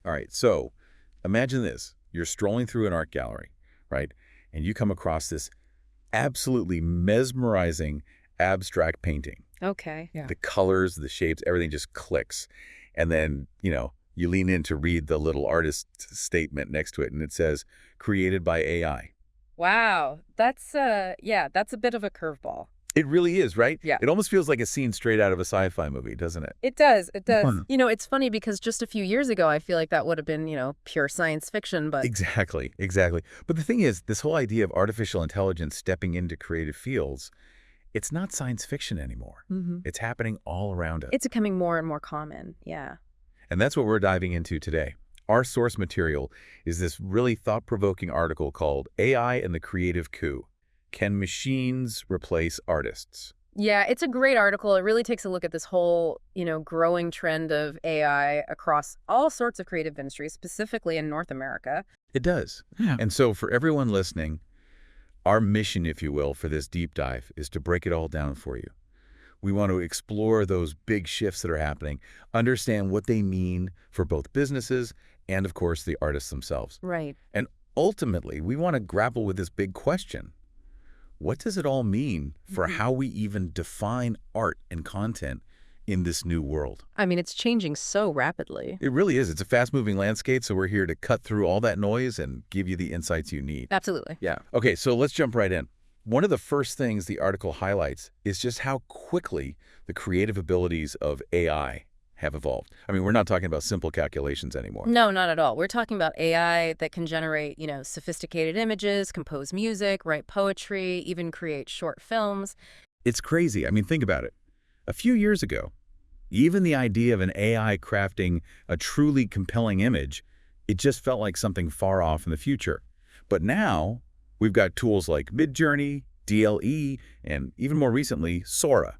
All right, so imagine this. You're strolling through an art gallery, right? And you come across this absolutely mesmerizing abstract painting. Okay. Yeah. The colors, the shapes, everything just clicks. And then, you lean in to read the little artist statement next to it, and it says, created by AI. Wow. That's a bit of a curveball. It really is, right? Yeah. It almost feels like a scene straight out of a sci-fi movie, doesn't it? It does. It does. Mhm. It's funny because just a few years ago, I feel like that would have been, pure science fiction, but Exactly, exactly. But the thing is, this whole idea of artificial intelligence stepping into creative fields, it's not science fiction anymore. It's happening all around us. it's becoming more and more common. Yeah. And that's what we're diving into today. Our source material is this really thought-provoking article called AI and the Creative Coup. Can machines replace artists? Yeah, it's a great article. It really takes a look at this whole, growing trend of AI across all sorts of creative industries, specifically in North America. It does. Yeah. And so for everyone listening, our mission, if you will, for this deep dive is to break it all down for you. We want to explore those big shifts that are happening, understand what they mean for both businesses and, of course, the artists themselves. Right. And ultimately, we want to grapple with this big question. What does it all mean for how we even define art and content in this new world? I mean, it's changing so rapidly. It really is. It's a fast-moving landscape, so we're here to cut through all that noise and give you the insights you need. Absolutely. Yeah. Okay, so let's jump right in. One of the first things the article highlights is just how quickly the creative abilities of AI have evolved. I mean, we're not talking about simple calculations anymore. No, not at all. We're talking about AI that can generate, sophisticated images, compose music, write poetry, even create short films. It's crazy. I mean, think about it. A few years ago, even the idea of an AI crafting a truly compelling image, it just felt like something far off in the future. But now, we've got tools like Midjourney, DLE, and even more recently, Sora.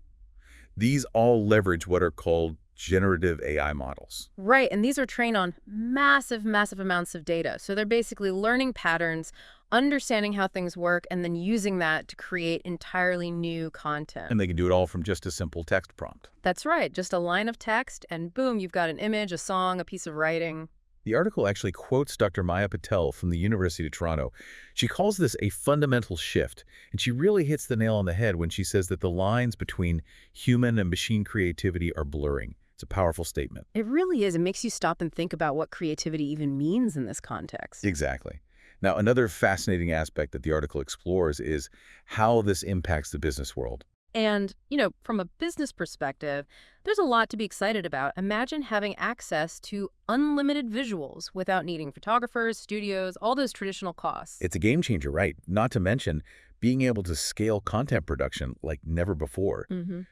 These all leverage what are called generative AI models. Right, and these are trained on massive, massive amounts of data. So they're basically learning patterns, understanding how things work, and then using that to create entirely new content. And they can do it all from just a simple text prompt. That's right, just a line of text, and boom, you've got an image, a song, a piece of writing. The article actually quotes Dr. Maya Patel from the University of Toronto. She calls this a fundamental shift, and she really hits the nail on the head when she says that the lines between human and machine creativity are blurring. It's a powerful statement. It really is. It makes you stop and think about what creativity even means in this context. Exactly. Now, another fascinating aspect that the article explores is how this impacts the business world. And, from a business perspective, there's a lot to be excited about. Imagine having access to unlimited visuals without needing photographers, studios, all those traditional costs. It's a game changer, right? Not to mention being able to scale content production like never before.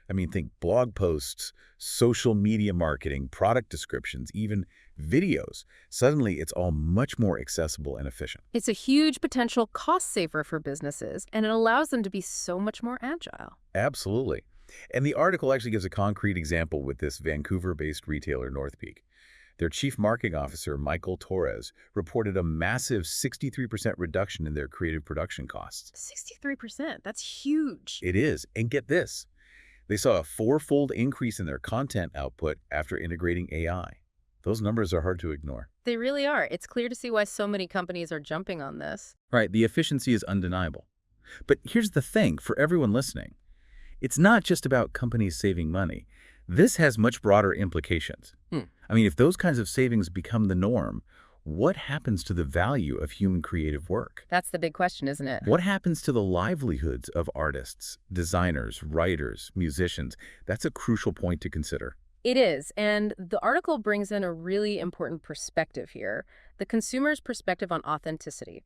I mean, think blog posts, social media marketing, product descriptions, even videos. Suddenly, it's all much more accessible and efficient. It's a huge potential cost saver for businesses, and it allows them to be so much more agile. Absolutely. And the article actually gives a concrete example with this Vancouver-based retailer, North Peak. Their chief marketing officer, Michael Torres, reported a massive 63% reduction in their creative production costs. 63%, that's huge. It is. And get this. They saw a four-fold increase in their content output after integrating AI. Those numbers are hard to ignore. They really are. It's clear to see why so many companies are jumping on this. Right, the efficiency is undeniable. But here's the thing for everyone listening. It's not just about companies saving money. This has much broader implications. I mean, if those kinds of savings become the norm, what happens to the value of human creative work? That's the big question, isn't it? What happens to the livelihoods of artists, designers, writers, musicians? That's a crucial point to consider. It is, and the article brings in a really important perspective here, the consumer's perspective on authenticity.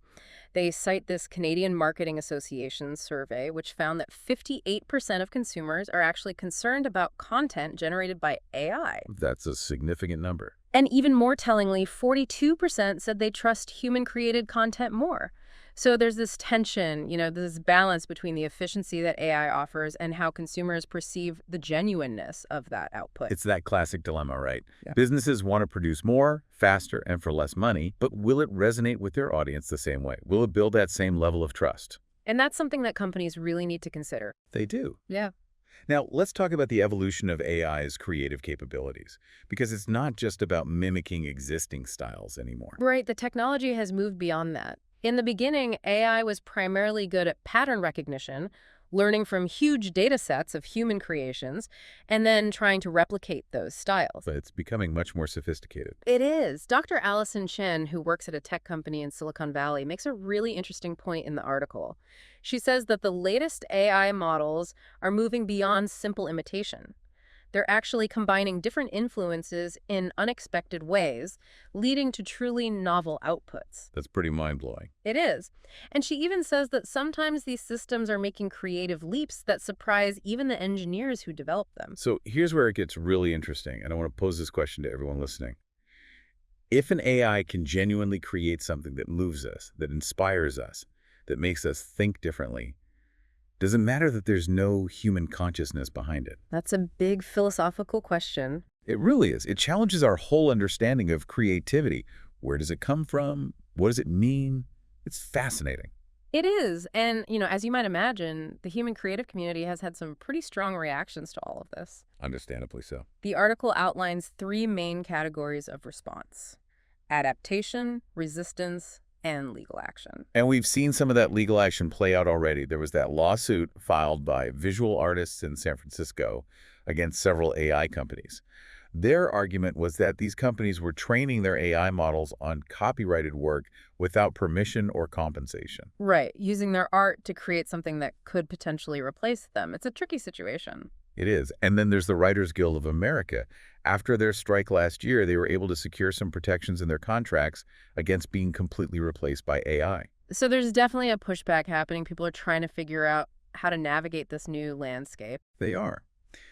They cite this Canadian Marketing Association survey, which found that 58% of consumers are actually concerned about content generated by AI. That's a significant number. And even more tellingly, 42% said they trust human-created content more. So there's this tension, this balance between the efficiency that AI offers and how consumers perceive the genuineness of that output. It's that classic dilemma, right? Yeah. Businesses want to produce more, faster, and for less money, but will it resonate with their audience the same way? Will it build that same level of trust? And that's something that companies really need to consider. They do. Yeah. Now, let's talk about the evolution of AI's creative capabilities, because it's not just about mimicking existing styles anymore. Right, the technology has moved beyond that. In the beginning, AI was primarily good at pattern recognition, learning from huge data sets of human creations, and then trying to replicate those styles. But it's becoming much more sophisticated. It is. Dr. Allison Chen, who works at a tech company in Silicon Valley, makes a really interesting point in the article. She says that the latest AI models are moving beyond simple imitation. They're actually combining different influences in unexpected ways, leading to truly novel outputs. That's pretty mind-blowing. It is. And she even says that sometimes these systems are making creative leaps that surprise even the engineers who develop them. So here's where it gets really interesting, and I want to pose this question to everyone listening. If an AI can genuinely create something that moves us, that inspires us, that makes us think differently, does it matter that there's no human consciousness behind it? That's a big philosophical question. It really is. It challenges our whole understanding of creativity. Where does it come from? What does it mean? It's fascinating. It is. And, as you might imagine, the human creative community has had some pretty strong reactions to all of this. Understandably so. The article outlines 3 main categories of response: adaptation, resistance, and legal action. And we've seen some of that legal action play out already. There was that lawsuit filed by visual artists in San Francisco against several AI companies. Their argument was that these companies were training their AI models on copyrighted work without permission or compensation. Right, using their art to create something that could potentially replace them. It's a tricky situation. It is. And then there's the Writers Guild of America. After their strike last year, they were able to secure some protections in their contracts against being completely replaced by AI. So there's definitely a pushback happening. People are trying to figure out how to navigate this new landscape. They are.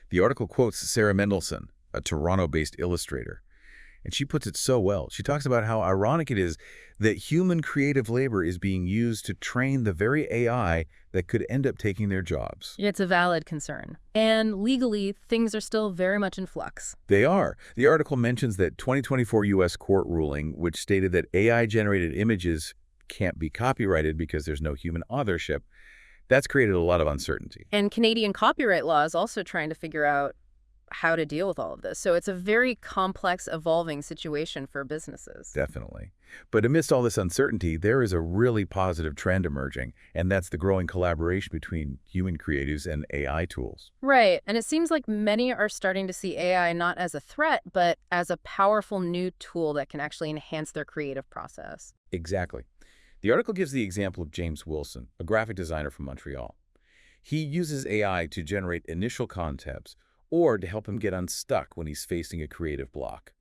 The article quotes Sarah Mendelsohn, a Toronto-based illustrator. And she puts it so well. She talks about how ironic it is that human creative labor is being used to train the very AI that could end up taking their jobs. It's a valid concern. And legally, things are still very much in flux. They are. The article mentions that 2024 U.S. court ruling, which stated that AI-generated images can't be copyrighted because there's no human authorship, that's created a lot of uncertainty. And Canadian copyright law is also trying to figure out how to deal with all of this. So it's a very complex, evolving situation for businesses. Definitely. But amidst all this uncertainty, there is a really positive trend emerging, and that's the growing collaboration between human creatives and AI tools. Right. And it seems like many are starting to see AI not as a threat, but as a powerful new tool that can actually enhance their creative process. Exactly. The article gives the example of James Wilson, a graphic designer from Montreal. He uses AI to generate initial concepts or to help him get unstuck when he's facing a creative block.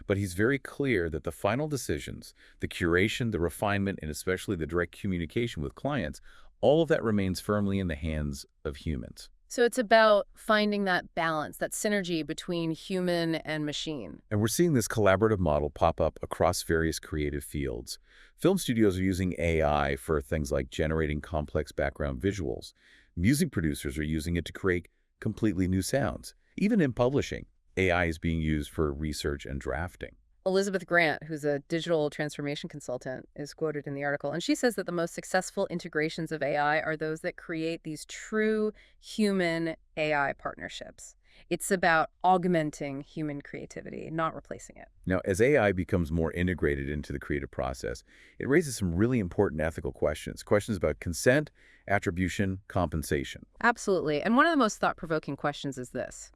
But he's very clear that the final decisions, the curation, the refinement, and especially the direct communication with clients, all of that remains firmly in the hands of humans. So it's about finding that balance, that synergy between human and machine. And we're seeing this collaborative model pop up across various creative fields. Film studios are using AI for things like generating complex background visuals. Music producers are using it to create completely new sounds. Even in publishing, AI is being used for research and drafting. Elizabeth Grant, who's a digital transformation consultant, is quoted in the article, and she says that the most successful integrations of AI are those that create these true human AI partnerships. It's about augmenting human creativity, not replacing it. Now, as AI becomes more integrated into the creative process, it raises some really important ethical questions. Questions about consent, attribution, compensation. Absolutely. And one of the most thought-provoking questions is this: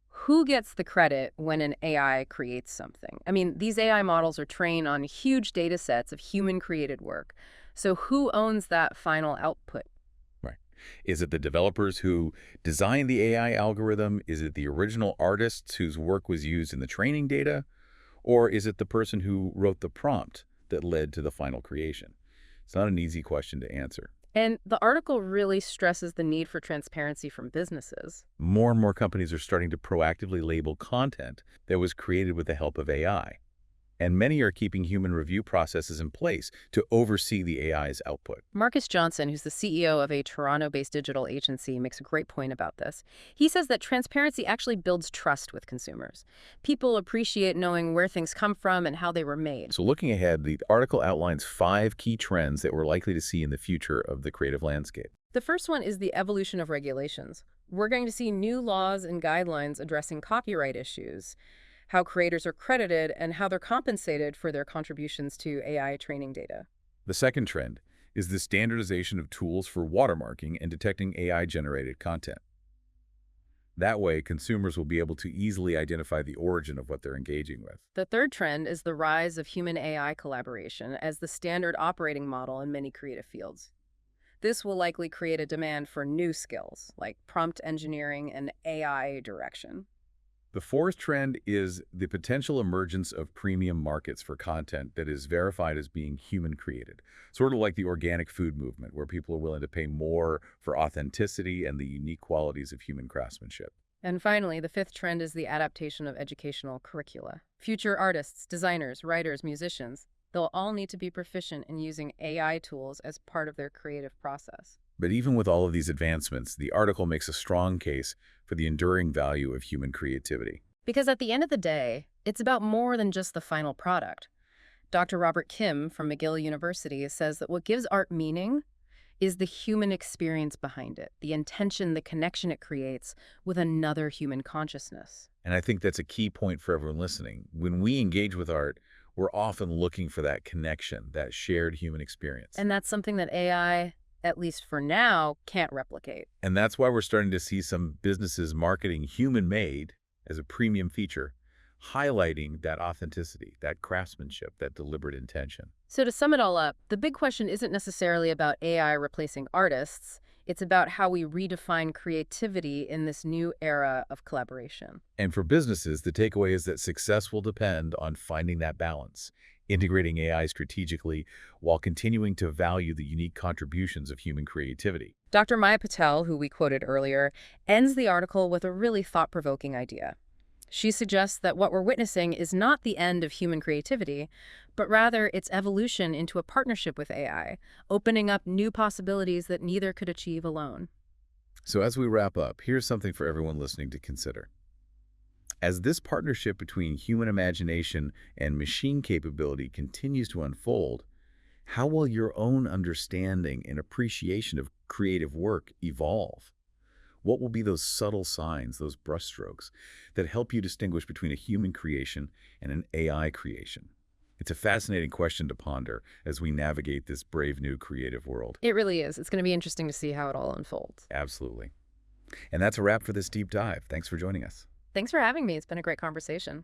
who gets the credit when an AI creates something? I mean, these AI models are trained on huge data sets of human-created work. So who owns that final output? Right. Is it the developers who designed the AI algorithm? Is it the original artists whose work was used in the training data? Or is it the person who wrote the prompt that led to the final creation? It's not an easy question to answer. And the article really stresses the need for transparency from businesses. More and more companies are starting to proactively label content that was created with the help of AI. And many are keeping human review processes in place to oversee the AI's output. Marcus Johnson, who's the CEO of a Toronto-based digital agency, makes a great point about this. He says that transparency actually builds trust with consumers. People appreciate knowing where things come from and how they were made. So looking ahead, the article outlines 5 key trends that we're likely to see in the future of the creative landscape. The first one is the evolution of regulations. We're going to see new laws and guidelines addressing copyright issues, how creators are credited, and how they're compensated for their contributions to AI training data. The second trend is the standardization of tools for watermarking and detecting AI-generated content. That way, consumers will be able to easily identify the origin of what they're engaging with. The third trend is the rise of human AI collaboration as the standard operating model in many creative fields. This will likely create a demand for new skills like prompt engineering and AI direction. The fourth trend is the potential emergence of premium markets for content that is verified as being human-created, sort of like the organic food movement, where people are willing to pay more for authenticity and the unique qualities of human craftsmanship. And finally, the fifth trend is the adaptation of educational curricula. Future artists, designers, writers, musicians, they'll all need to be proficient in using AI tools as part of their creative process. But even with all of these advancements, the article makes a strong case for the enduring value of human creativity. Because at the end of the day, it's about more than just the final product. Dr. Robert Kim from McGill University says that what gives art meaning is the human experience behind it, the intention, the connection it creates with another human consciousness. And I think that's a key point for everyone listening. When we engage with art, we're often looking for that connection, that shared human experience. And that's something that AI, at least for now, can't replicate. And that's why we're starting to see some businesses marketing human-made as a premium feature, highlighting that authenticity, that craftsmanship, that deliberate intention. So to sum it all up, the big question isn't necessarily about AI replacing artists. It's about how we redefine creativity in this new era of collaboration. And for businesses, the takeaway is that success will depend on finding that balance, integrating AI strategically while continuing to value the unique contributions of human creativity. Dr. Maya Patel, who we quoted earlier, ends the article with a really thought-provoking idea. She suggests that what we're witnessing is not the end of human creativity, but rather its evolution into a partnership with AI, opening up new possibilities that neither could achieve alone. So as we wrap up, here's something for everyone listening to consider. As this partnership between human imagination and machine capability continues to unfold, how will your own understanding and appreciation of creative work evolve? What will be those subtle signs, those brushstrokes, that help you distinguish between a human creation and an AI creation? It's a fascinating question to ponder as we navigate this brave new creative world. It really is. It's going to be interesting to see how it all unfolds. Absolutely. And that's a wrap for this deep dive. Thanks for joining us. Thanks for having me. It's been a great conversation.